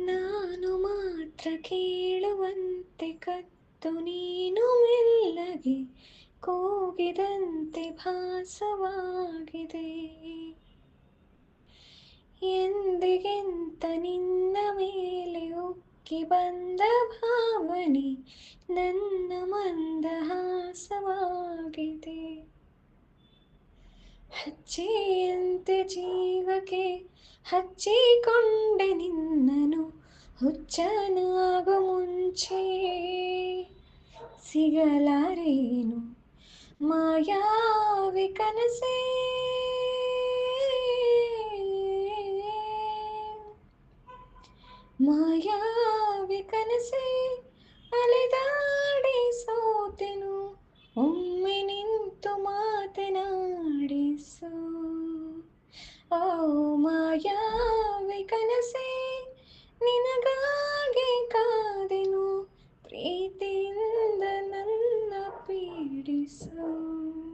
ನಾನು ಮಾತ್ರ ಕೇಳುವಂತೆ ಕತ್ತು ನೀನು ಮೆಲ್ಲಗೆ ಕೂಗಿದಂತೆ ಭಾಸವಾಗಿದೆ. ಎಂದಿಗಿಂತ ನಿನ್ನ ಮೇಲೆ ಉಕ್ಕಿ ಬಂದ ಭಾವನೆ ನನ್ನ ಮಂದಹಾಸವಾಗಿದೆ. ಹಚ್ಚೆಯಂತೆ ಜೀವಕ್ಕೆ ಹಚ್ಚಿಕೊಂಡೆ ನಿನ್ನನು ಹುಚ್ಚನಾಗೋ ಮುಂಚೆ. ಸಿಗಲಾರೇನು ಮಾಯಾವಿ ಕನಸೇ, ಮಾಯಾವಿ ಕನಸೇ, ಅಲೆದಾಡಿ